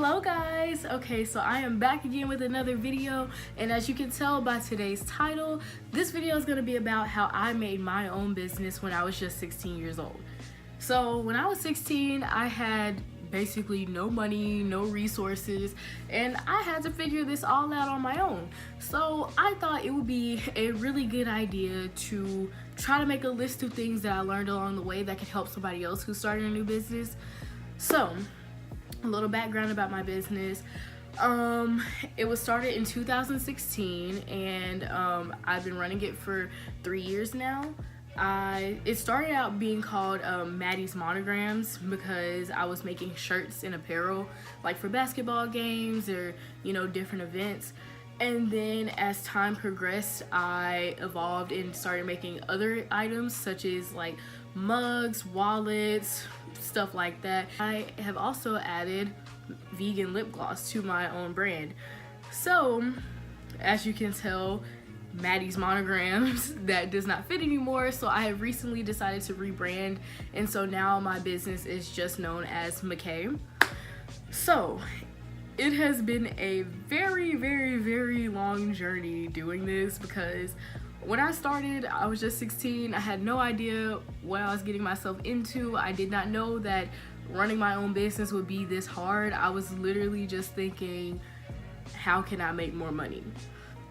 Hello guys. Okay, so I am back again with another video, and as you can tell by today's title, this video is going to be about how I made my own business when I was just 16 years old. So when I was 16, I had basically no money, no resources, and I had to figure this all out on my own. So I thought it would be a really good idea to try to make a list of things that I learned along the way that could help somebody else who's starting a new business. So a little background about my business. It was started in 2016, and I've been running it for 3 years now. It started out being called Maddie's Monograms because I was making shirts and apparel like for basketball games or different events. And then as time progressed, I evolved and started making other items such as like mugs, wallets, stuff like that. I have also added vegan lip gloss to my own brand. So as you can tell, Maddie's Monograms, that does not fit anymore, so I have recently decided to rebrand, and so now my business is just known as McKay. So it has been a very long journey doing this, because when I started, I was just 16. I had no idea what I was getting myself into. I did not know that running my own business would be this hard. I was literally just thinking, how can I make more money?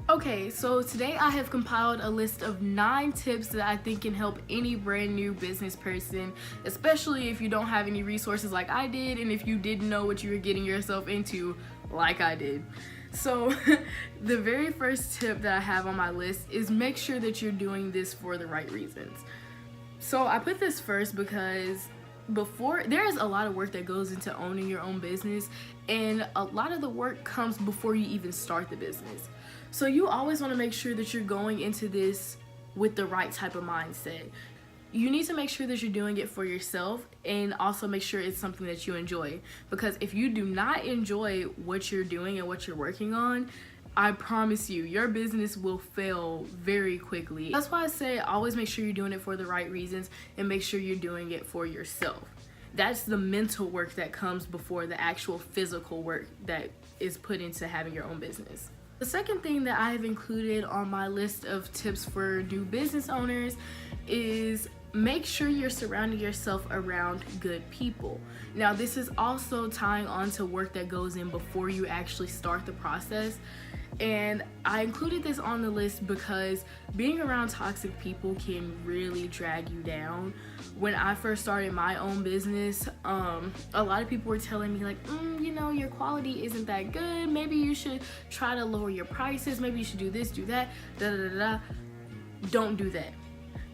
Okay, so today I have compiled a list of 9 tips that I think can help any brand new business person, especially if you don't have any resources like I did, and if you didn't know what you were getting yourself into like I did. So the very first tip that I have on my list is make sure that you're doing this for the right reasons. So I put this first because there's a lot of work that goes into owning your own business, and a lot of the work comes before you even start the business. So you always want to make sure that you're going into this with the right type of mindset. You need to make sure that you're doing it for yourself, and also make sure it's something that you enjoy, because if you do not enjoy what you're doing and what you're working on, I promise you, your business will fail very quickly. That's why I say always make sure you're doing it for the right reasons, and make sure you're doing it for yourself. That's the mental work that comes before the actual physical work that is put into having your own business. The second thing that I have included on my list of tips for new business owners is make sure you're surrounding yourself around good people. Now, this is also tying on to work that goes in before you actually start the process. And I included this on the list because being around toxic people can really drag you down. When I first started my own business, a lot of people were telling me like, your quality isn't that good. Maybe you should try to lower your prices. Maybe you should do this, do that, Don't do that.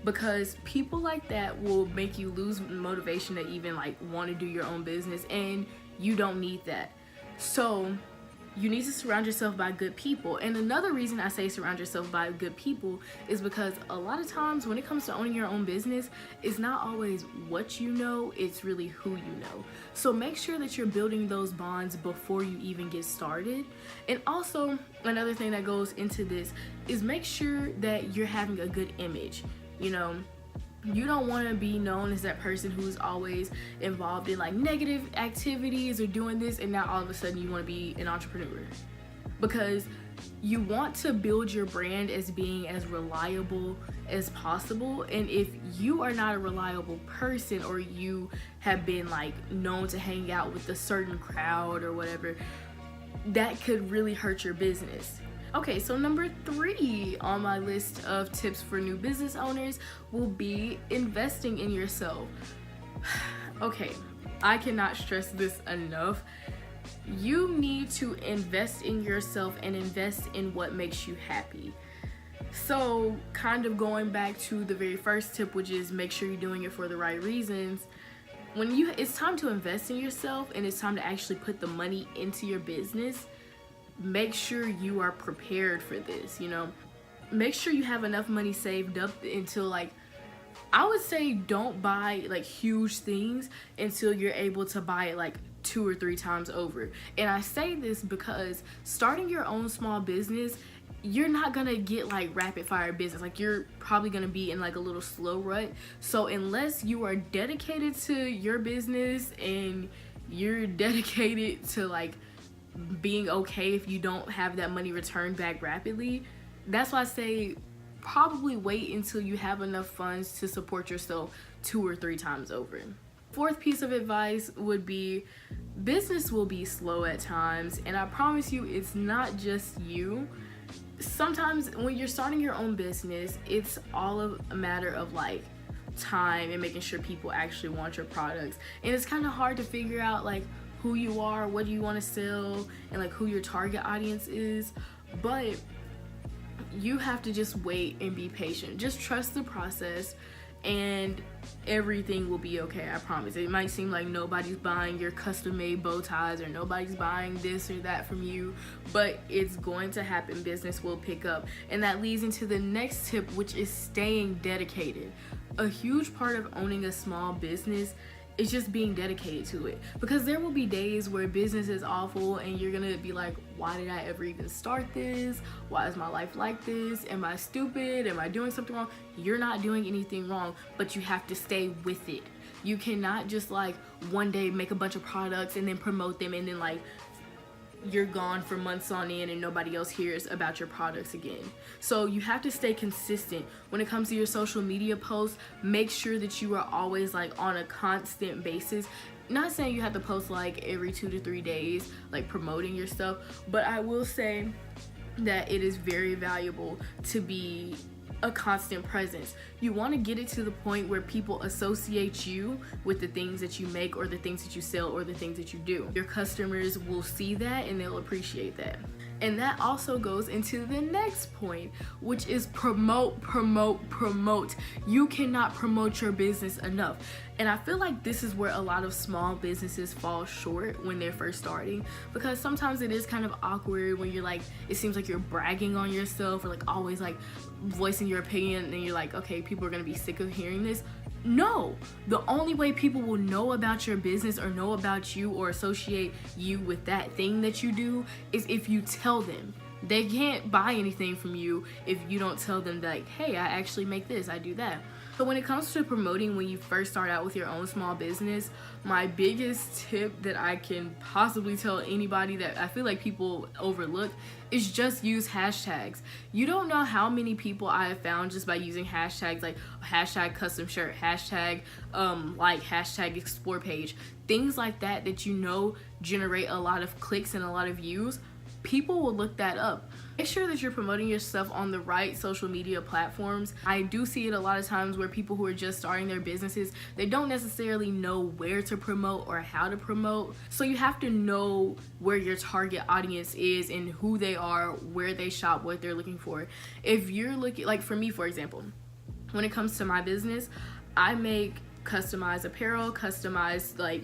Because people like that will make you lose motivation to even want to do your own business, and you don't need that. So you need to surround yourself by good people. And another reason I say surround yourself by good people is because a lot of times when it comes to owning your own business, it's not always what you know, it's really who you know. So make sure that you're building those bonds before you even get started. And also another thing that goes into this is make sure that you're having a good image. You don't want to be known as that person who's always involved in negative activities or doing this, and now all of a sudden you want to be an entrepreneur. Because you want to build your brand as being as reliable as possible, and if you are not a reliable person, or you have been known to hang out with a certain crowd or whatever, that could really hurt your business. Okay, so number 3 on my list of tips for new business owners will be investing in yourself. Okay, I cannot stress this enough. You need to invest in yourself and invest in what makes you happy. So kind of going back to the very first tip, which is make sure you're doing it for the right reasons. It's time to invest in yourself, and it's time to actually put the money into your business, make sure you are prepared for this. Make sure you have enough money saved up until I would say don't buy huge things until you're able to buy it 2 or 3 times over. And I say this because starting your own small business, you're not gonna get rapid fire business. You're probably gonna be in a little slow rut. So unless you are dedicated to your business and you're dedicated to being okay if you don't have that money returned back rapidly. That's why I say probably wait until you have enough funds to support yourself 2 or 3 times over. Fourth piece of advice would be business will be slow at times, and I promise you it's not just you. Sometimes when you're starting your own business, it's all of a matter of like time and making sure people actually want your products, and it's kind of hard to figure out like who you are, what do you want to sell, and like who your target audience is. But you have to just wait and be patient. Just trust the process and everything will be okay, I promise. It might seem like nobody's buying your custom made bow ties or nobody's buying this or that from you, but it's going to happen. Business will pick up. And that leads into the next tip, which is staying dedicated. A huge part of owning a small business is just being dedicated to it, because there will be days where business is awful and you're gonna be like, why did I ever even start this? Why is my life like this? Am I stupid? Am I doing something wrong? You're not doing anything wrong, but you have to stay with it. You cannot just like one day make a bunch of products and then promote them and then like you're gone for months on end and nobody else hears about your products again. So you have to stay consistent. When it comes to your social media posts, make sure that you are always like on a constant basis. Not saying you have to post like every 2 to 3 days, like promoting your stuff, but I will say that it is very valuable to be a constant presence. You want to get it to the point where people associate you with the things that you make or the things that you sell or the things that you do. Your customers will see that and they'll appreciate that. And that also goes into the next point, which is promote, promote, promote. You cannot promote your business enough. And I feel like this is where a lot of small businesses fall short when they're first starting, because sometimes it is kind of awkward when you're like, it seems like you're bragging on yourself or like always like voicing your opinion, and you're like, okay, people are gonna be sick of hearing this. No, the only way people will know about your business or know about you or associate you with that thing that you do is if you tell them. They can't buy anything from you if you don't tell them that, like, hey, I actually make this, I do that. So when it comes to promoting when you first start out with your own small business, my biggest tip that I can possibly tell anybody that I feel like people overlook is just use hashtags. You don't know how many people I have found just by using hashtags, like hashtag custom shirt, hashtag like, hashtag explore page, things like that that you know generate a lot of clicks and a lot of views. People will look that up. Make sure that you're promoting yourself on the right social media platforms. I do see it a lot of times where people who are just starting their businesses, they don't necessarily know where to promote or how to promote. So you have to know where your target audience is and who they are, where they shop, what they're looking for. If you're looking, like for me, for example, when it comes to my business, I make customized apparel, customized like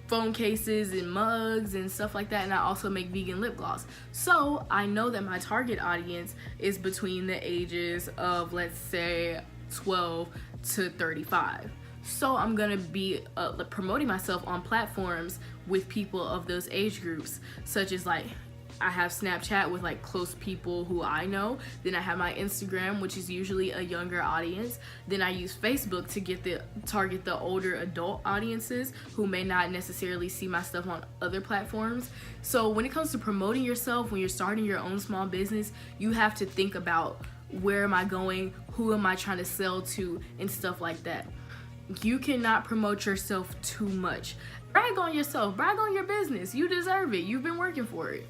phone cases and mugs and stuff like that, and I also make vegan lip gloss. So I know that my target audience is between the ages of, let's say, 12 to 35. So I'm gonna be promoting myself on platforms with people of those age groups, such as like I have Snapchat with like close people who I know. Then I have my Instagram, which is usually a younger audience. Then I use Facebook to target the older adult audiences who may not necessarily see my stuff on other platforms. So when it comes to promoting yourself, when you're starting your own small business, you have to think about, where am I going? Who am I trying to sell to? And stuff like that. You cannot promote yourself too much. Brag on yourself, brag on your business. You deserve it. You've been working for it.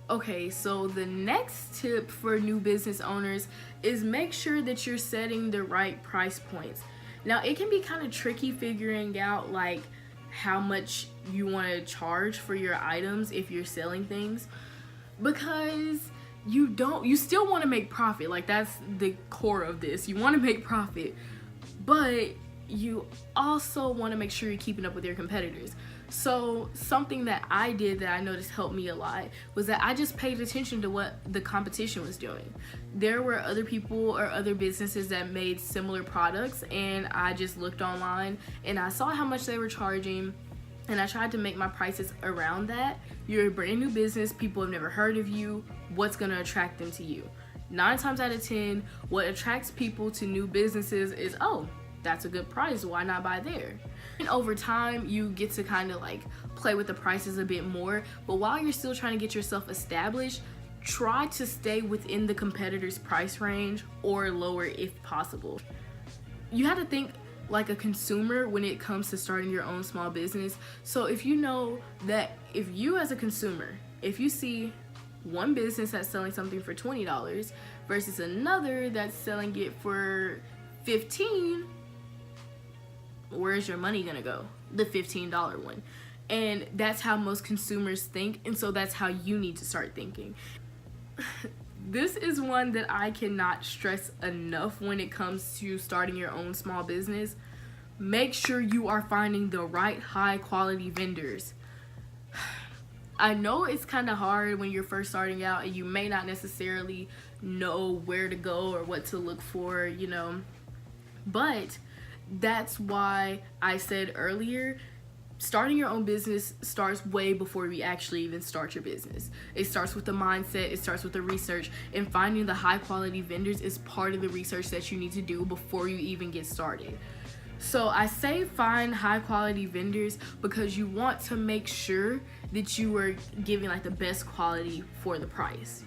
Okay, so the next tip for new business owners is make sure that you're setting the right price points. Now, it can be kind of tricky figuring out like how much you want to charge for your items if you're selling things, because you still want to make profit. Like, that's the core of this. You want to make profit, but you also want to make sure you're keeping up with your competitors. So something that I did that I noticed helped me a lot was that I just paid attention to what the competition was doing. There were other people or other businesses that made similar products, and I just looked online and I saw how much they were charging, and I tried to make my prices around that. You're a brand new business, people have never heard of you. What's gonna attract them to you? 9 times out of 10, what attracts people to new businesses is, oh, that's a good price, why not buy there? And over time, you get to kind of like play with the prices a bit more. But while you're still trying to get yourself established, try to stay within the competitor's price range or lower if possible. You have to think like a consumer when it comes to starting your own small business. So if you know that if you as a consumer, if you see one business that's selling something for $20 versus another that's selling it for $15, where's your money gonna go? The $15 one. And that's how most consumers think, and so that's how you need to start thinking. This is one that I cannot stress enough when it comes to starting your own small business. Make sure you are finding the right high quality vendors. I know it's kind of hard when you're first starting out and you may not necessarily know where to go or what to look for, you know, but that's why I said earlier, starting your own business starts way before we actually even start your business. It starts with the mindset, it starts with the research, and finding the high quality vendors is part of the research that you need to do before you even get started. So I say find high quality vendors because you want to make sure that you are giving like the best quality for the price.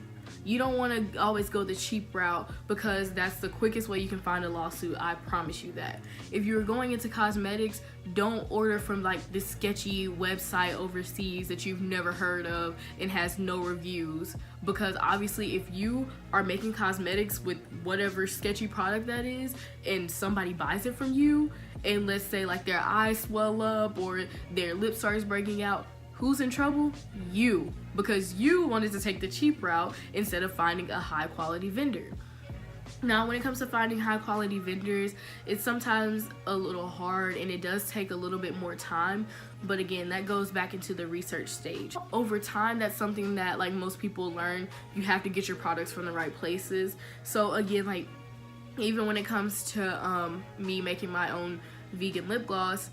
You don't want to always go the cheap route because that's the quickest way you can find a lawsuit. I promise you that. If you're going into cosmetics, don't order from like this sketchy website overseas that you've never heard of and has no reviews, because obviously if you are making cosmetics with whatever sketchy product that is and somebody buys it from you and let's say like their eyes swell up or their lip starts breaking out, who's in trouble? You, because you wanted to take the cheap route instead of finding a high quality vendor. Now, when it comes to finding high quality vendors, it's sometimes a little hard and it does take a little bit more time. But again, that goes back into the research stage. Over time, that's something that like most people learn. You have to get your products from the right places. So again, like even when it comes to me making my own vegan lip gloss,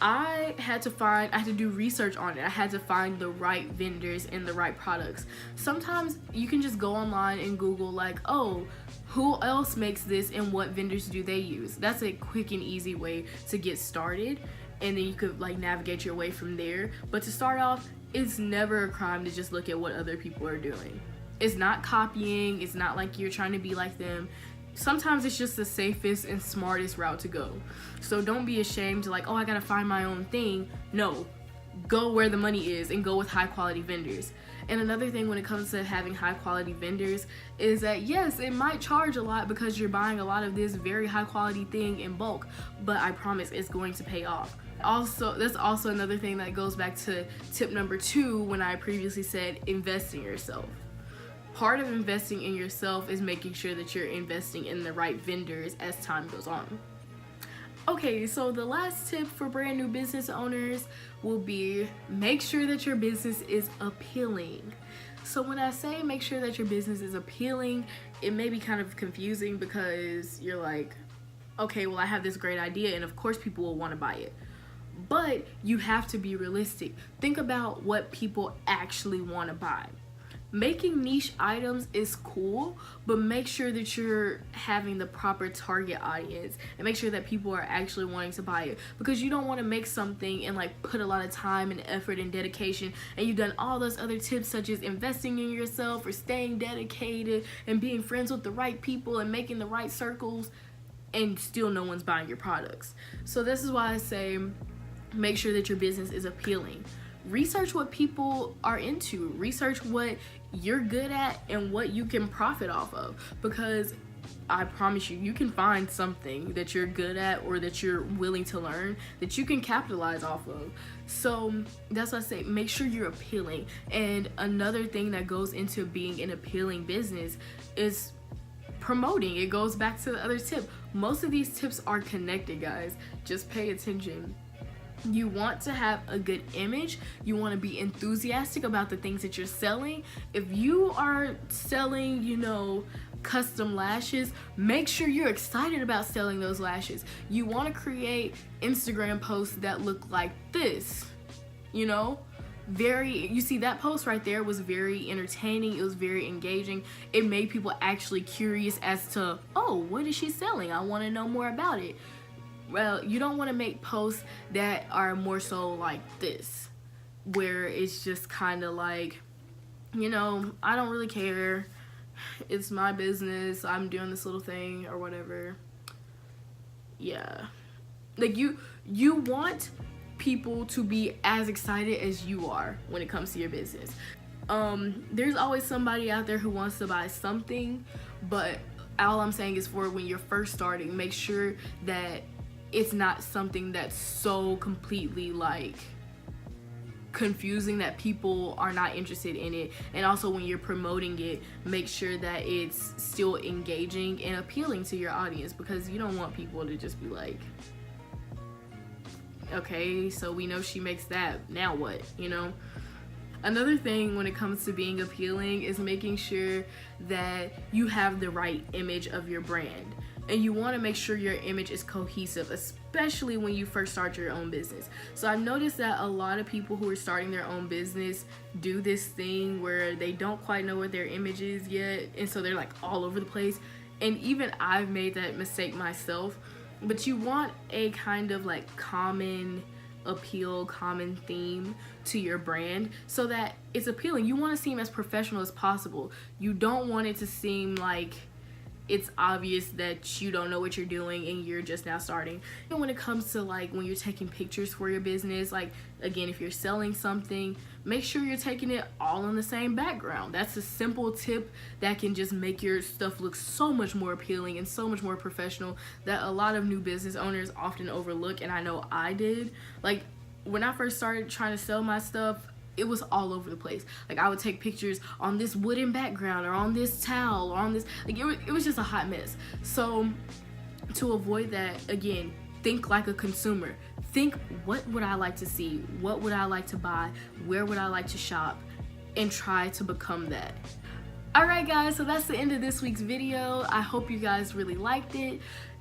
I had to do research on it. I had to find the right vendors and the right products. Sometimes you can just go online and Google like, oh, who else makes this and what vendors do they use? That's a quick and easy way to get started, and then you could like navigate your way from there. But to start off, it's never a crime to just look at what other people are doing. It's not copying. It's not like you're trying to be like them. Sometimes it's just the safest and smartest route to go. So don't be ashamed to like, oh, I gotta find my own thing. No, go where the money is and go with high quality vendors. And another thing when it comes to having high quality vendors is that yes, it might charge a lot because you're buying a lot of this very high quality thing in bulk, but I promise it's going to pay off. Also, that's also another thing that goes back to tip number 2 when I previously said invest in yourself. Part of investing in yourself is making sure that you're investing in the right vendors as time goes on. Okay, so the last tip for brand new business owners will be make sure that your business is appealing. So when I say make sure that your business is appealing, it may be kind of confusing because you're like, okay, well I have this great idea and of course people will want to buy it. But you have to be realistic. Think about what people actually want to buy. Making niche items is cool, but make sure that you're having the proper target audience and make sure that people are actually wanting to buy it, because you don't want to make something and like put a lot of time and effort and dedication and you've done all those other tips such as investing in yourself or staying dedicated and being friends with the right people and making the right circles, and still no one's buying your products. So this is why I say make sure that your business is appealing. Research what people are into. Research what you're good at and what you can profit off of, because I promise you, you can find something that you're good at or that you're willing to learn that you can capitalize off of. So that's why I say make sure you're appealing. And another thing that goes into being an appealing business is promoting. It goes back to the other tip. Most of these tips are connected, guys. Just pay attention. You want to have a good image. You want to be enthusiastic about the things that you're selling. If you are selling, you know, custom lashes, make sure you're excited about selling those lashes. You want to create Instagram posts that look like this, you know, you see that post right there was very entertaining. It was very engaging. It made people actually curious as to, oh, what is she selling? I want to know more about it. well, you don't want to make posts that are more so like this, where it's just kind of like, you know, I don't really care, it's my business, I'm doing this little thing or whatever. Yeah, like you want people to be as excited as you are when it comes to your business. There's always somebody out there who wants to buy something, but all I'm saying is, for when you're first starting, make sure that it's not something that's so completely like confusing that people are not interested in it. And also, when you're promoting it, make sure that it's still engaging and appealing to your audience, because you don't want people to just be like, okay, so we know she makes that, now what, you know? Another thing when it comes to being appealing is making sure that you have the right image of your brand. And you want to make sure your image is cohesive, especially when you first start your own business. So I've noticed that a lot of people who are starting their own business do this thing where they don't quite know what their image is yet, and so they're like all over the place. And even I've made that mistake myself. But you want a kind of like common appeal, common theme to your brand so that it's appealing. You want to seem as professional as possible. You don't want it to seem like it's obvious that you don't know what you're doing and you're just now starting. And when it comes to like when you're taking pictures for your business, like again, if you're selling something, make sure you're taking it all on the same background. That's a simple tip that can just make your stuff look so much more appealing and so much more professional, that a lot of new business owners often overlook, and I know I did. Like when I first started trying to sell my stuff, it was all over the place. Like I would take pictures on this wooden background or on this towel or on this, like it was just a hot mess. So to avoid that, again, think like a consumer. Think, what would I like to see? What would I like to buy? Where would I like to shop? And try to become that. Alright guys, so that's the end of this week's video. I hope you guys really liked it.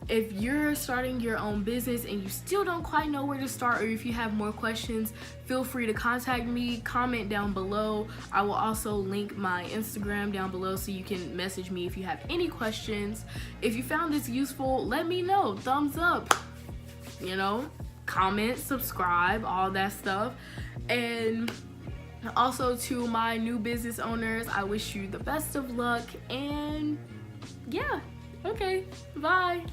If you're starting your own business and you still don't quite know where to start, or if you have more questions, feel free to contact me, comment down below. I will also link my Instagram down below so you can message me if you have any questions. If you found this useful, let me know. Thumbs up, you know, comment, subscribe, all that stuff. And also to my new business owners, I wish you the best of luck, and yeah, okay, bye.